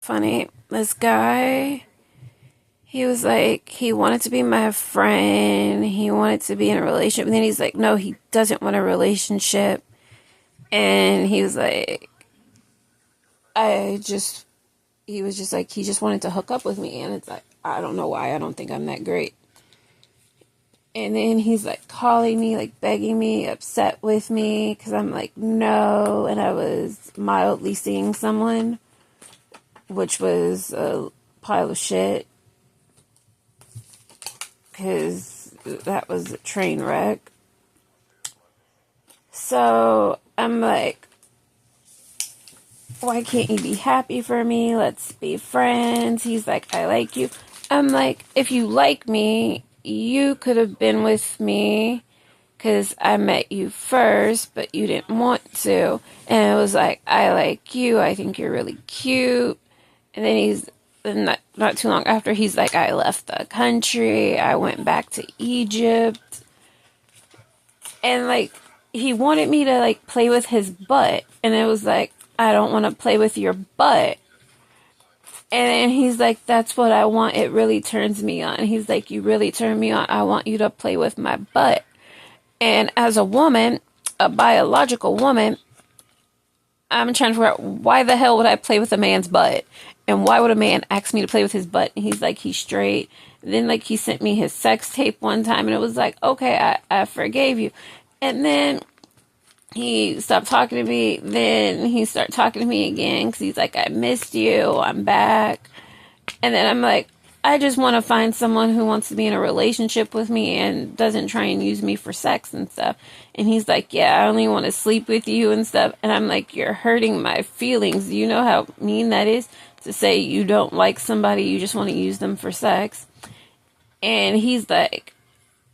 Funny. This guy, he was like, he wanted to be my friend. He wanted to be in a relationship. And then he's like, no, he doesn't want a relationship. And he was like, I just, he was just like, he just wanted to hook up with me. And it's like, I don't know why. I don't think I'm that great. And then he's like calling me, like begging me, upset with me because I'm like, no. And I was mildly seeing someone, which was a pile of shit because that was a train wreck. So I'm like, why can't you be happy for me? Let's be friends. He's like, I like you. I'm like, if you like me, you could have been with me because I met you first, but you didn't want to. And it was like, I like you. I think you're really cute. And then not too long after, he's like, I left the country. I went back to Egypt. And like, he wanted me to like play with his butt. And it was like, I don't want to play with your butt. And then he's like, that's what I want. It really turns me on. He's like, you really turn me on. I want you to play with my butt. And as a woman, a biological woman, I'm trying to figure out why the hell would I play with a man's butt? And why would a man ask me to play with his butt? And he's like, he's straight. And then like he sent me his sex tape one time and it was like, okay, I forgave you. And then he stopped talking to me. Then he started talking to me again because he's like, I missed you. I'm back. And then I'm like, I just want to find someone who wants to be in a relationship with me and doesn't try and use me for sex and stuff. And he's like, yeah, I only want to sleep with you and stuff. And I'm like, you're hurting my feelings. Do you know how mean that is to say you don't like somebody, you just want to use them for sex? And he's like,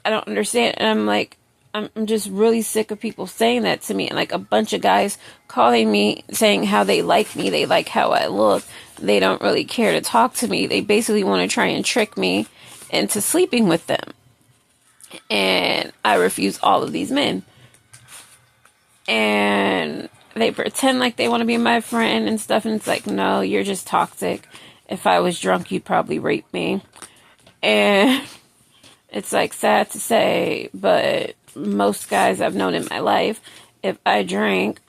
I don't understand. And I'm like, I'm just really sick of people saying that to me. And like a bunch of guys calling me saying how they like me. They like how I look. They don't really care to talk to me. They basically want to try and trick me into sleeping with them. And I refuse all of these men. And they pretend like they want to be my friend and stuff. And it's like, no, you're just toxic. If I was drunk, you'd probably rape me. And it's like sad to say, but most guys I've known in my life, if I drank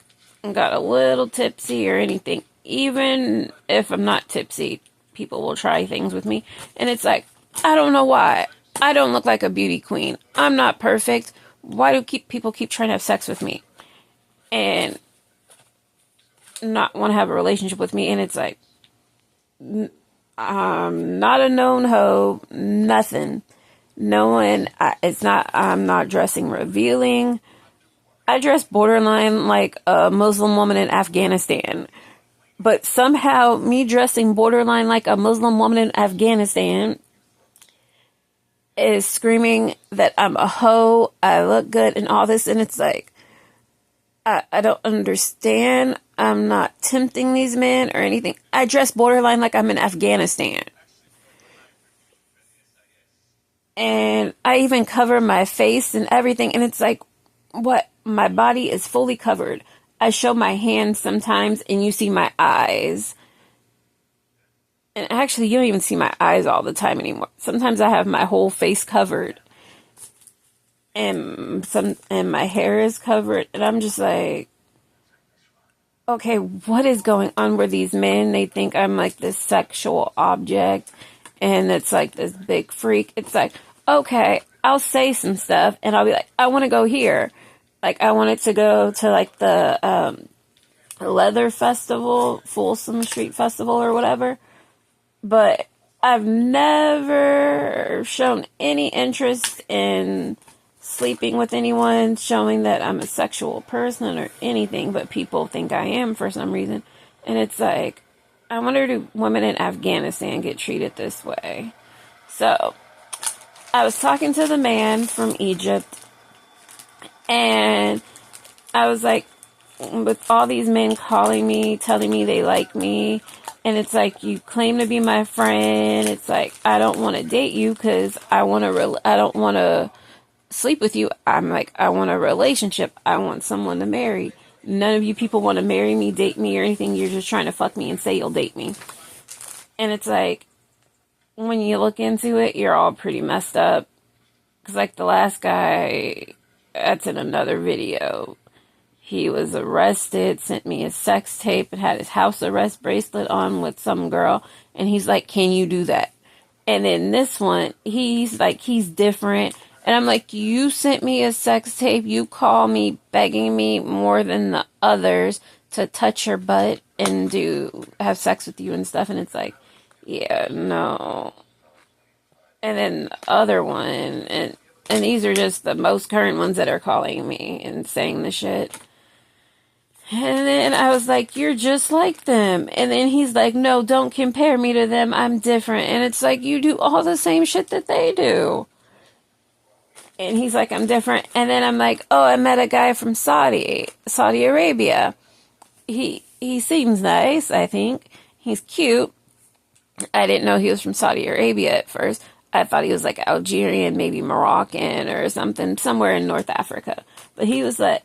and got a little tipsy or anything, even if I'm not tipsy, people will try things with me. And it's like, I don't know why. I don't look like a beauty queen. I'm not perfect. Why do people keep trying to have sex with me and not want to have a relationship with me? And it's like, I'm not a known hoe, nothing. No one, I'm not dressing revealing. I dress borderline like a Muslim woman in Afghanistan. But somehow, me dressing borderline like a Muslim woman in Afghanistan is screaming that I'm a hoe, I look good, and all this. And it's like, I don't understand. I'm not tempting these men or anything. I dress borderline like I'm in Afghanistan. And I even cover my face and everything. And it's like, what? My body is fully covered. I show my hands sometimes and you see my eyes. And actually, you don't even see my eyes all the time anymore. Sometimes I have my whole face covered. And my hair is covered. And I'm just like, okay, what is going on with these men? They think I'm like this sexual object. And it's like this big freak. It's like, okay, I'll say some stuff and I'll be like, I want to go here. Like, I wanted to go to like the Leather Festival, Folsom Street Festival or whatever. But I've never shown any interest in sleeping with anyone, showing that I'm a sexual person or anything, but people think I am for some reason. And it's like, I wonder, do women in Afghanistan get treated this way? So, I was talking to the man from Egypt, and I was like, with all these men calling me, telling me they like me, and it's like, you claim to be my friend. It's like, I don't want to date you because I don't want to sleep with you. I'm like, I want a relationship. I want someone to marry. None of you people want to marry me, date me, or anything. You're just trying to fuck me and say you'll date me. And it's like, when you look into it, you're all pretty messed up. Because, like, the last guy, that's in another video. He was arrested, sent me a sex tape, and had his house arrest bracelet on with some girl. And he's like, can you do that? And then this one, he's like, he's different. And I'm like, you sent me a sex tape. You call me begging me more than the others to touch your butt and have sex with you and stuff. And it's like, yeah, no. And then the other one, and these are just the most current ones that are calling me and saying the shit. And then I was like, you're just like them. And then he's like, no, don't compare me to them. I'm different. And it's like, you do all the same shit that they do. And he's like, I'm different. And then I'm like, oh, I met a guy from Saudi Arabia. He seems nice, I think. He's cute. I didn't know he was from Saudi Arabia at first. I thought he was like Algerian, maybe Moroccan or something, somewhere in North Africa. But he was like,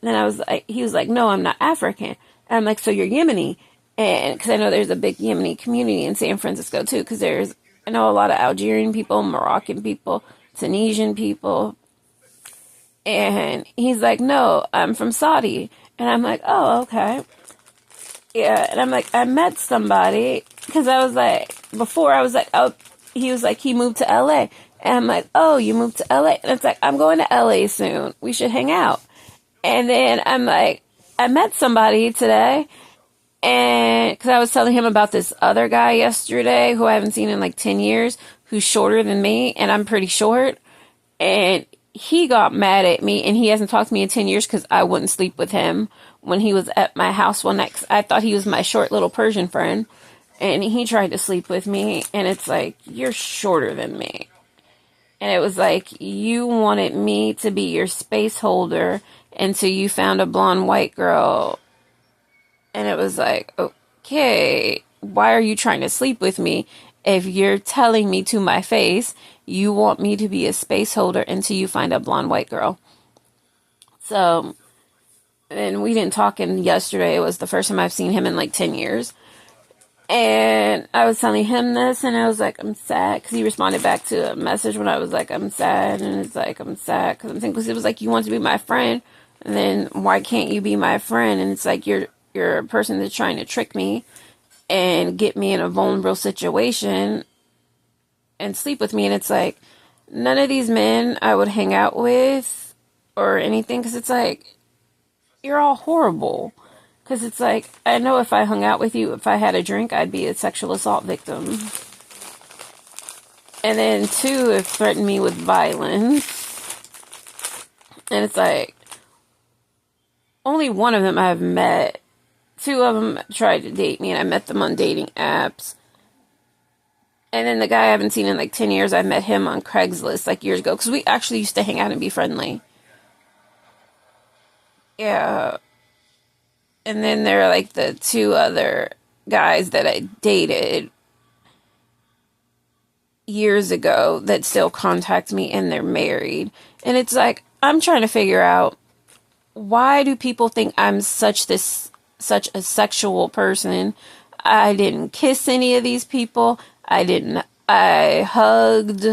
he was like, no, I'm not African. And I'm like, so you're Yemeni. And because I know there's a big Yemeni community in San Francisco too, because I know a lot of Algerian people, Moroccan people, Tunisian people. And he's like, no, I'm from Saudi. And I'm like, oh, okay. Yeah. And I'm like, I met somebody because I was like, before I was like, oh, he was like, he moved to LA. And I'm like, oh, you moved to LA? And it's like, I'm going to LA soon. We should hang out. And then I'm like, I met somebody today. And because I was telling him about this other guy yesterday who I haven't seen in like 10 years, who's shorter than me. And I'm pretty short. And he got mad at me. And he hasn't talked to me in 10 years because I wouldn't sleep with him when he was at my house one night. 'Cause I thought he was my short little Persian friend. And he tried to sleep with me, and it's like, you're shorter than me. And it was like, you wanted me to be your space holder until you found a blonde white girl. And it was like, okay, why are you trying to sleep with me if you're telling me to my face you want me to be a space holder until you find a blonde white girl? So, and we didn't talk in yesterday. It was the first time I've seen him in like 10 years. And I was telling him this, and I was like, I'm sad, because he responded back to a message when I was like, I'm sad, and it's like, I'm sad, because I'm thinking, because it was like, you want to be my friend, and then why can't you be my friend? And it's like, you're a person that's trying to trick me, and get me in a vulnerable situation, and sleep with me, and it's like, none of these men I would hang out with, or anything, because it's like, you're all horrible. Because it's like, I know if I hung out with you, if I had a drink, I'd be a sexual assault victim. And then two have threatened me with violence. And it's like, only one of them I've met. Two of them tried to date me, and I met them on dating apps. And then the guy I haven't seen in like 10 years, I met him on Craigslist like years ago. Because we actually used to hang out and be friendly. Yeah. And then there are like the two other guys that I dated years ago that still contact me, and they're married. And it's like, I'm trying to figure out, why do people think I'm such a sexual person? I didn't kiss any of these people. I hugged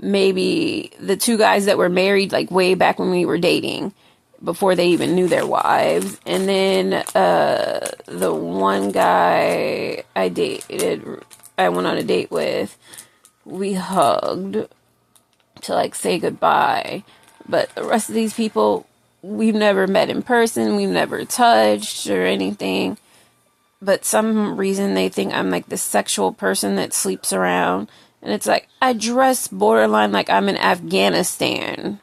maybe the two guys that were married like way back when we were dating, before they even knew their wives. And then the one guy I went on a date with, we hugged to like say goodbye. But the rest of these people, we've never met in person, we've never touched or anything. But some reason they think I'm like this sexual person that sleeps around. And it's like, I dress borderline like I'm in Afghanistan.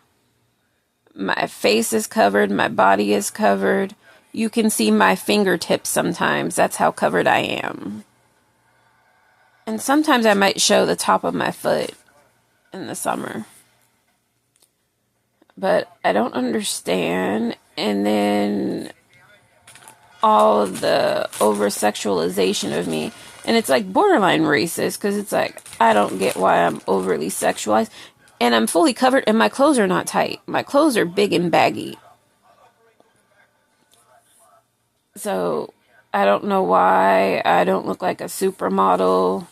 My face is covered. My body is covered. You can see my fingertips sometimes. That's how covered I am. And sometimes I might show the top of my foot in the summer. But I don't understand. And then all of the over-sexualization of me. And it's like borderline racist, because it's like, I don't get why I'm overly sexualized. And I'm fully covered, and my clothes are not tight. My clothes are big and baggy. So, I don't know why I don't look like a supermodel.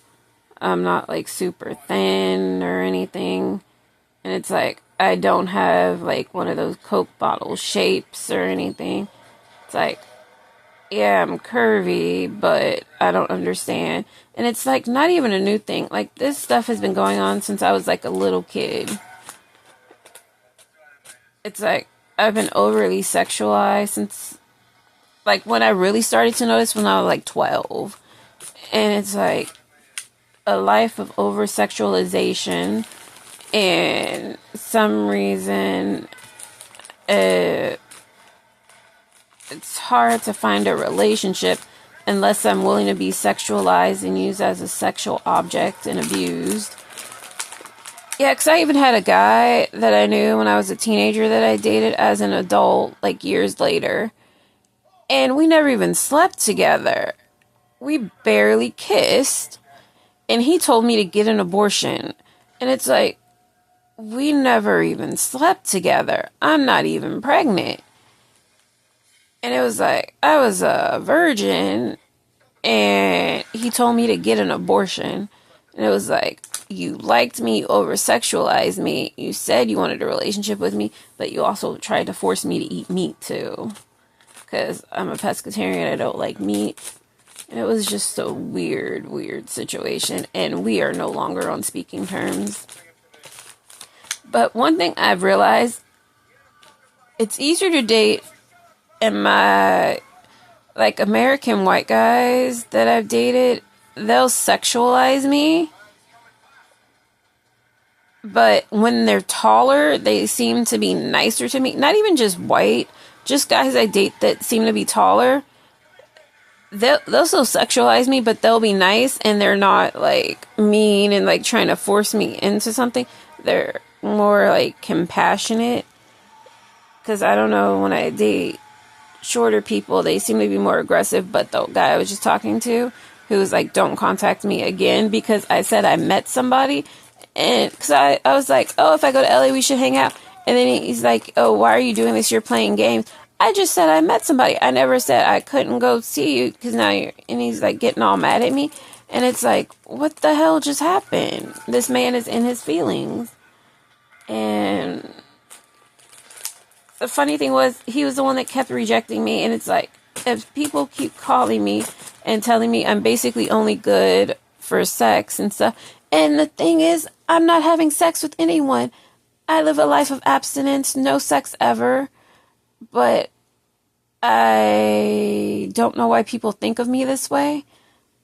I'm not like super thin or anything. And it's like, I don't have like one of those Coke bottle shapes or anything. It's like, yeah, I'm curvy, but I don't understand. And it's like not even a new thing. Like this stuff has been going on since I was like a little kid. It's like I've been overly sexualized since like when I really started to notice when I was like 12. And it's like a life of over sexualization, and some reason uh, it's hard to find a relationship unless I'm willing to be sexualized and used as a sexual object and abused. Yeah, because I even had a guy that I knew when I was a teenager that I dated as an adult, like years later. And we never even slept together. We barely kissed. And he told me to get an abortion. And it's like, we never even slept together. I'm not even pregnant. And it was like, I was a virgin. And he told me to get an abortion. And it was like, you liked me, over sexualized me. You said you wanted a relationship with me, but you also tried to force me to eat meat too. Because I'm a pescatarian, I don't like meat. And it was just a weird, weird situation. And we are no longer on speaking terms. But one thing I've realized, it's easier to date in my, like, American white guys that I've dated. They'll sexualize me. But when they're taller, they seem to be nicer to me. Not even just white, just guys I date that seem to be taller. They'll still sexualize me, but they'll be nice, and they're not like mean and like trying to force me into something. They're more like compassionate. Because I don't know, when I date shorter people, they seem to be more aggressive. But the guy I was just talking to, who was like, don't contact me again, because I said I met somebody. And because I was like, oh, if I go to LA, we should hang out. And then he's like, oh, why are you doing this? You're playing games. I just said I met somebody. I never said I couldn't go see you because now you're... And he's like getting all mad at me. And it's like, what the hell just happened? This man is in his feelings. And the funny thing was, he was the one that kept rejecting me. And it's like, if people keep calling me and telling me I'm basically only good for sex and stuff. And the thing is, I'm not having sex with anyone. I live a life of abstinence, no sex ever. But I don't know why people think of me this way.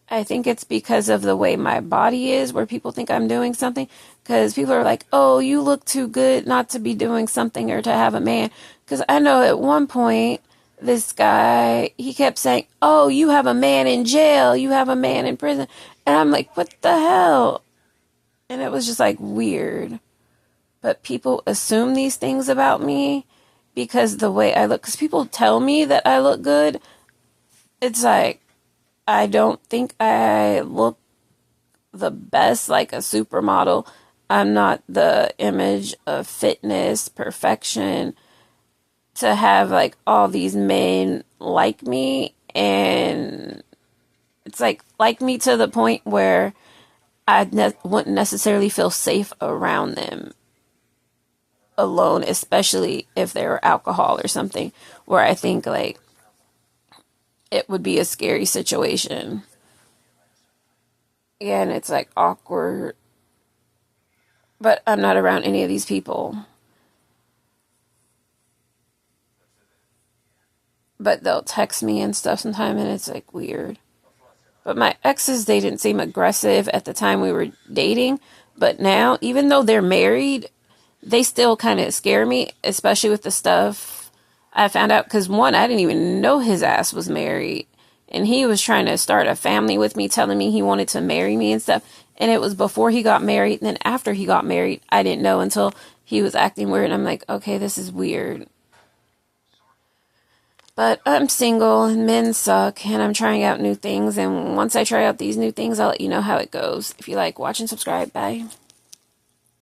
I think it's because of the way my body is, where people think I'm doing something. Because people are like, oh, you look too good not to be doing something or to have a man. Because I know at one point, this guy, he kept saying, oh, you have a man in jail. You have a man in prison. And I'm like, what the hell? And it was just like weird. But people assume these things about me because the way I look. Because people tell me that I look good. It's like, I don't think I look the best like a supermodel. I'm not the image of fitness, perfection, to have like all these men like me. And it's like me to the point where I wouldn't necessarily feel safe around them alone, especially if they were alcohol or something, where I think like it would be a scary situation. Yeah, and it's like awkward. But I'm not around any of these people. But they'll text me and stuff sometime, and it's like weird. But my exes, they didn't seem aggressive at the time we were dating. But now, even though they're married, they still kind of scare me, especially with the stuff I found out. Because one, I didn't even know his ass was married. And he was trying to start a family with me, telling me he wanted to marry me and stuff. And it was before he got married. And then after he got married, I didn't know until he was acting weird. And I'm like, okay, this is weird. But I'm single and men suck, and I'm trying out new things. And once I try out these new things, I'll let you know how it goes. If you like, watch and subscribe. Bye.